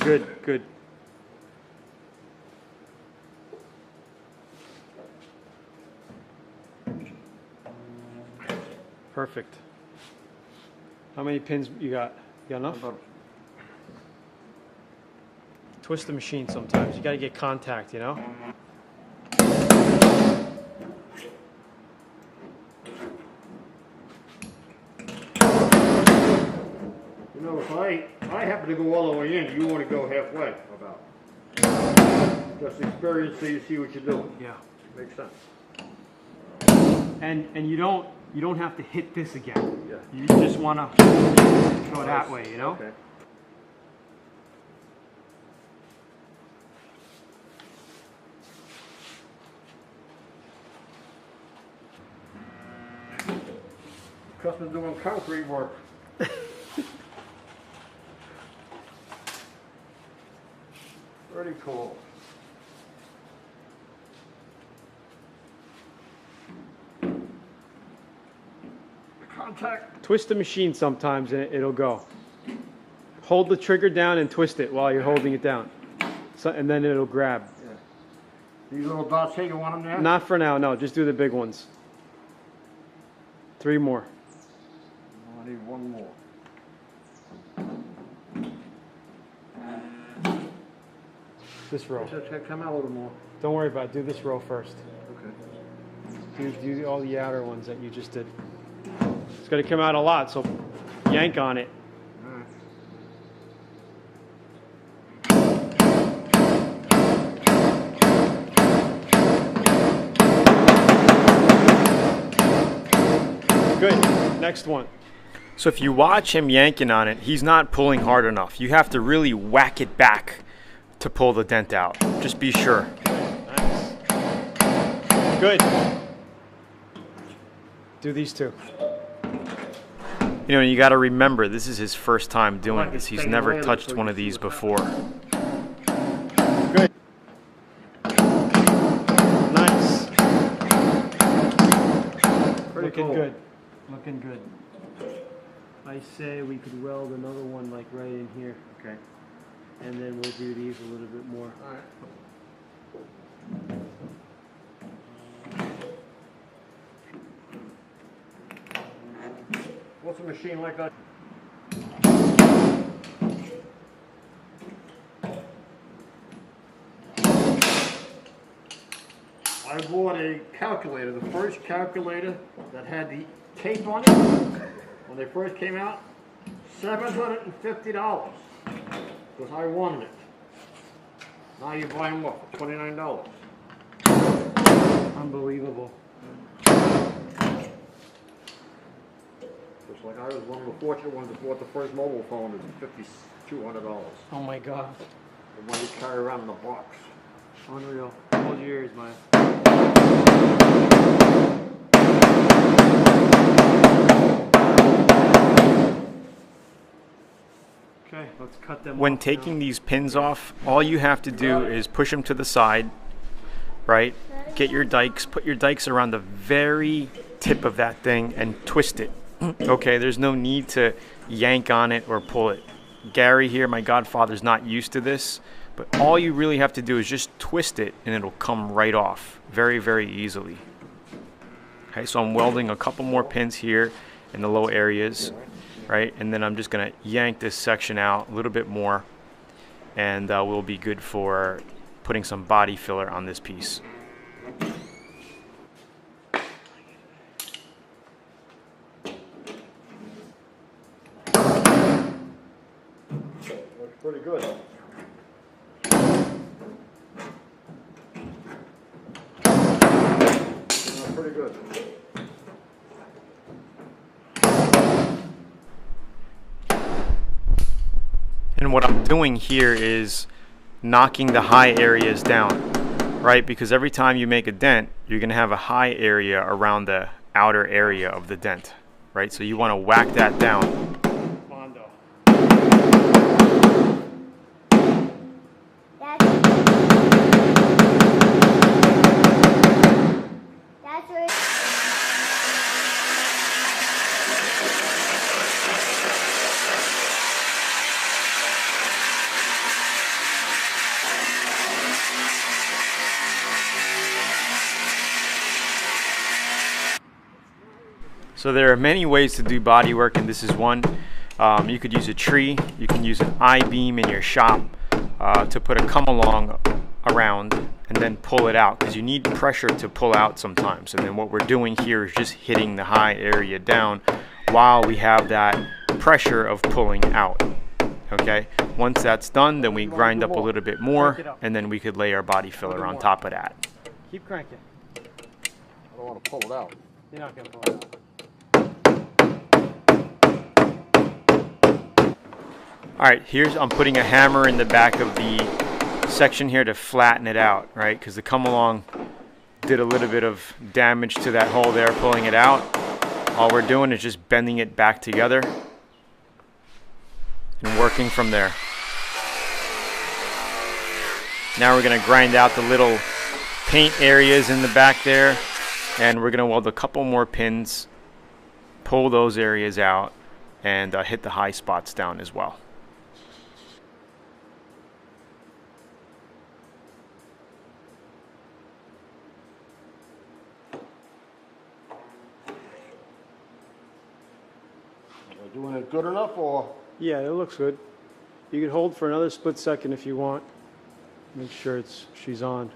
Good, good. Perfect. How many pins you got? You got enough? Twist the machine sometimes. You got to get contact, you know? You know, if I happen to go all the way in, you want to go halfway about. Just experience so you see what you're doing. Yeah. Makes sense. And you don't have to hit this again. Yeah. You just want to go that way, you know? Okay. Customer's doing concrete work. Pretty cool. Contact. Twist the machine sometimes and it'll go. Hold the trigger down and twist it while you're holding it down. So, and then it'll grab. Yeah. These little dots here, you want them there? Not for now, no. Just do the big ones. 3 more. I need 1 more. This row. Just come out a little more. Don't worry about it. Do this row first. Okay. Do all the outer ones that you just did. It's going to come out a lot, so yank on it. All right. Good. Next one. So if you watch him yanking on it, he's not pulling hard enough. You have to really whack it back to pull the dent out. Just be sure. Nice. Good. Do these two. You know, you got to remember, this is his first time doing this. He's never touched one of these before. Good. Nice. Looking good. Looking good. I say we could weld another one like right in here. Okay. And then we'll do these a little bit more. All right. What's a machine like that? I bought a calculator, the first calculator that had the tape on it when they first came out. $750 because I wanted it. Now you buy them what, for $29? Unbelievable. Just like I was one of the fortunate ones that bought the first mobile phone at $5,200. Oh my God. The one you carry around in the box. Unreal. Hold your ears, Maya. Okay, let's cut them off. When taking these pins off, all you have to do is push them to the side, right? Get your dikes, put your dikes around the very tip of that thing and twist it. Okay, there's no need to yank on it or pull it. Gary here, my godfather's not used to this, but all you really have to do is just twist it and it'll come right off very, very easily. Okay, so I'm welding a couple more pins here in the low areas, right? And then I'm just gonna yank this section out a little bit more and we'll be good for putting some body filler on this piece. Looks pretty good. Pretty good. And what I'm doing here is knocking the high areas down, right? Because every time you make a dent, you're going to have a high area around the outer area of the dent, right? So you want to whack that down. So there are many ways to do body work, and this is one. You could use a tree, you can use an I-beam in your shop to put a come along around and then pull it out, because you need pressure to pull out sometimes. And then what we're doing here is just hitting the high area down while we have that pressure of pulling out. Okay, once that's done, then we grind up a little bit more, and then we could lay our body filler on top of that. Keep cranking. I don't want to pull it out. You're not going to pull it out. Alright, I'm putting a hammer in the back of the section here to flatten it out, right? Because the come along did a little bit of damage to that hole there, pulling it out. All we're doing is just bending it back together and working from there. Now we're going to grind out the little paint areas in the back there, and we're going to weld a couple more pins, pull those areas out, and hit the high spots down as well. Doing it good enough, or? Yeah, it looks good. You can hold for another split second if you want. Make sure she's on.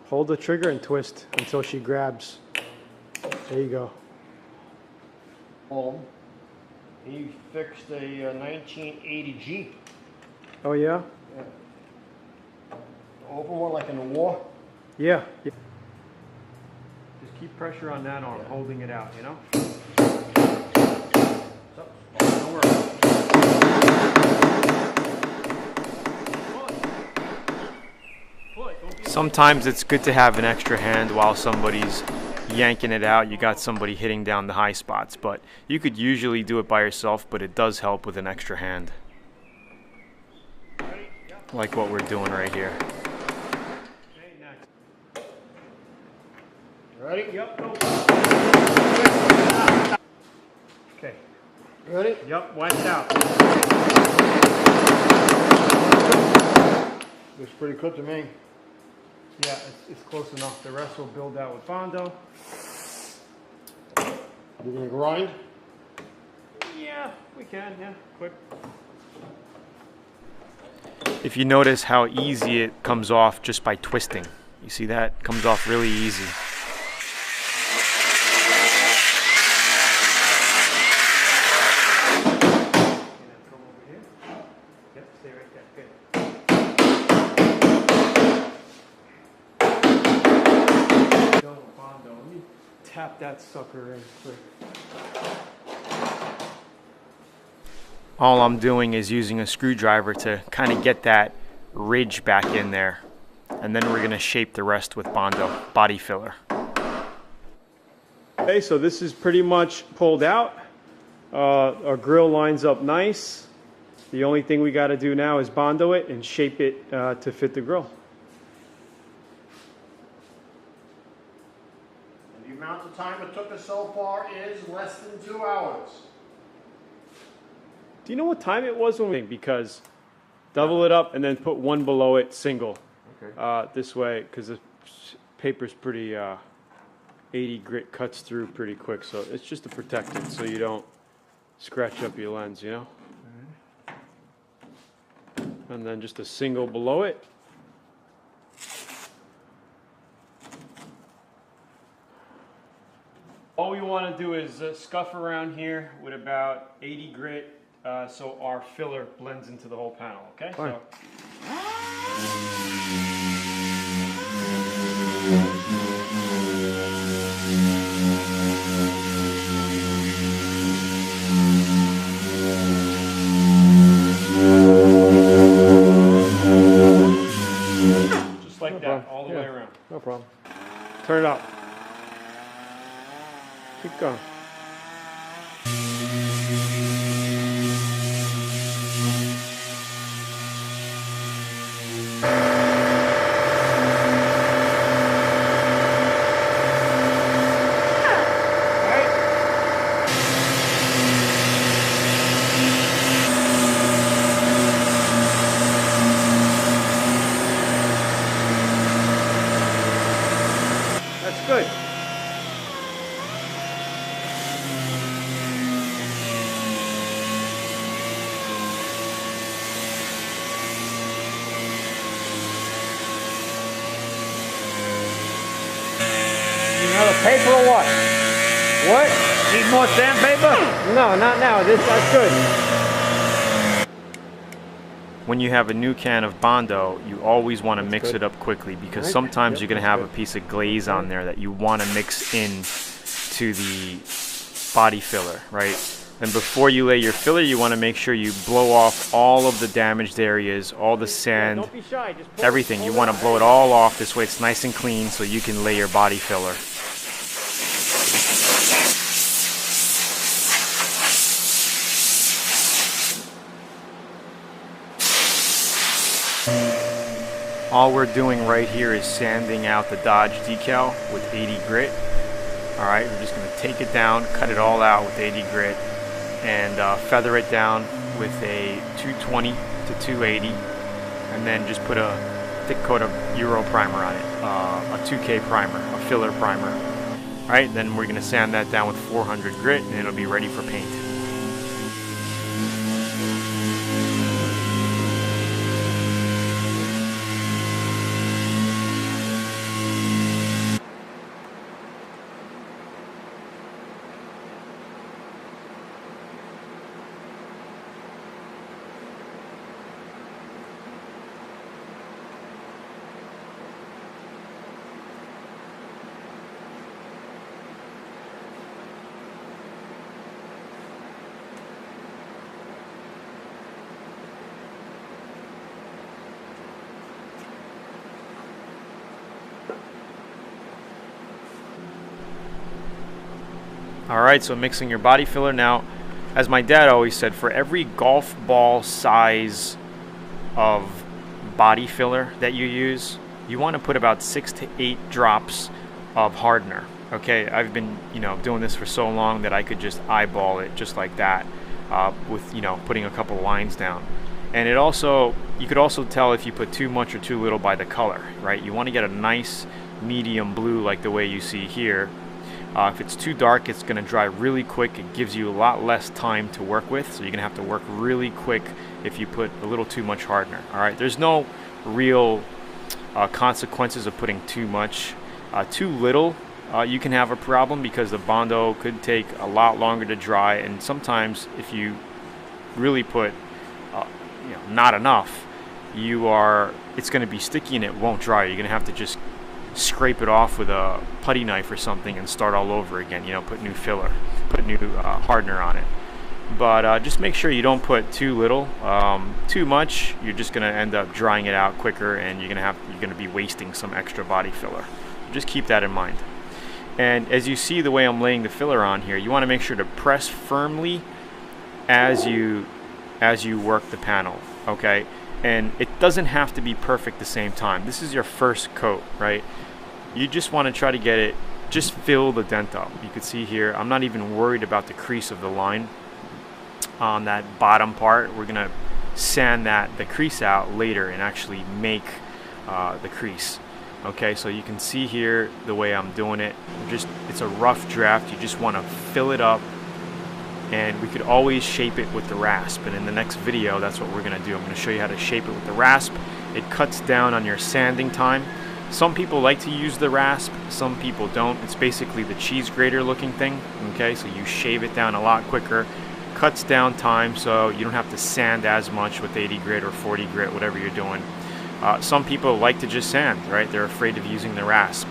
Hold the trigger and twist until she grabs. There you go. He fixed a 1980 Jeep. Oh yeah? Yeah. Open one like in the war. Yeah. Just keep pressure on that arm, holding it out, you know? Don't worry. Sometimes it's good to have an extra hand while somebody's yanking it out. You got somebody hitting down the high spots, but you could usually do it by yourself, but it does help with an extra hand. Like what we're doing right here. Ready? Yep, go. Okay. Ready? Yep, watch out. Looks pretty good to me. Yeah, it's close enough. The rest will build out with Bondo. We're going to grind? Yeah, we can, yeah, quick. If you notice how easy it comes off just by twisting. You see that? It comes off really easy. Tap that sucker in quick. All I'm doing is using a screwdriver to kind of get that ridge back in there. And then we're going to shape the rest with Bondo body filler. Okay, so this is pretty much pulled out. Our grill lines up nice. The only thing we got to do now is Bondo it and shape it to fit the grill. The amount of time it took us so far is less than 2 hours. Do you know what time it was when we? Because double it up and then put one below it single. Okay. This way, because the paper's pretty 80 grit cuts through pretty quick, so it's just to protect it so you don't scratch up your lens, you know. And then just a single below it. All we want to do is scuff around here with about 80 grit so our filler blends into the whole panel, okay? Fine. Just like that, all the way around. No problem. Turn it up. Keep going. Good. Another paper or what? What? Need more sandpaper? No, not now. That's good. When you have a new can of Bondo, you always want to mix it up quickly, because sometimes you're going to have a piece of glaze on there that you want to mix in to the body filler, right? And before you lay your filler, you want to make sure you blow off all of the damaged areas, all the sand, Don't be shy. Just pull everything. it. You want to blow it all off. This way it's nice and clean so you can lay your body filler. All we're doing right here is sanding out the Dodge decal with 80 grit. All right, we're just going to take it down, cut it all out with 80 grit, and feather it down with a 220 to 280, and then just put a thick coat of Euro primer on it, a 2K primer, a filler primer. All right, then we're going to sand that down with 400 grit, and it'll be ready for paint. Alright, so mixing your body filler. Now, as my dad always said, for every golf ball size of body filler that you use, you want to put about 6 to 8 drops of hardener. Okay, I've been, doing this for so long that I could just eyeball it just like that, with, putting a couple lines down. And it also, you could also tell if you put too much or too little by the color, right? You want to get a nice medium blue like the way you see here. If it's too dark, it's going to dry really quick. It gives you a lot less time to work with, so you're going to have to work really quick if you put a little too much hardener. All right, there's no real consequences of putting too much. Too little, you can have a problem, because the Bondo could take a lot longer to dry, and sometimes if you really put not enough, it's going to be sticky and it won't dry. You're going to have to just scrape it off with a putty knife or something and start all over again. Put new filler, put new hardener on it. But just make sure you don't put too little. Too much, you're just going to end up drying it out quicker, and you're going to be wasting some extra body filler. Just keep that in mind. And as you see the way I'm laying the filler on here, you want to make sure to press firmly as you work the panel. Okay, and it doesn't have to be perfect the same time. This is your first coat, right? You just want to try to get it, just fill the dent up. You can see here, I'm not even worried about the crease of the line on that bottom part. We're gonna sand the crease out later and actually make the crease. Okay, so you can see here the way I'm doing it. It's a rough draft. You just want to fill it up, and we could always shape it with the rasp. And in the next video, that's what we're gonna do. I'm gonna show you how to shape it with the rasp. It cuts down on your sanding time. Some people like to use the rasp, some people don't. It's basically the cheese grater looking thing. Okay, so you shave it down a lot quicker, cuts down time, so you don't have to sand as much with 80 grit or 40 grit, whatever you're doing. Some people like to just sand, right? They're afraid of using the rasp.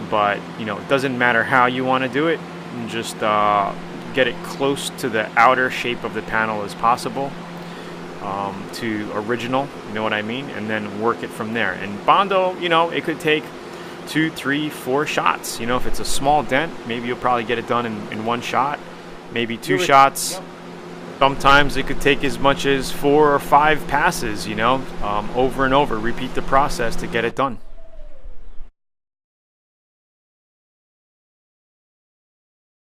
But, it doesn't matter how you want to do it. Just get it close to the outer shape of the panel as possible, to original, you know what I mean? And then work it from there. And Bondo, it could take 2, 3, 4 shots. If it's a small dent, maybe you'll probably get it done in one shot, maybe 2 shots. Yep. Sometimes it could take as much as 4 or 5 passes, over and over. Repeat the process to get it done.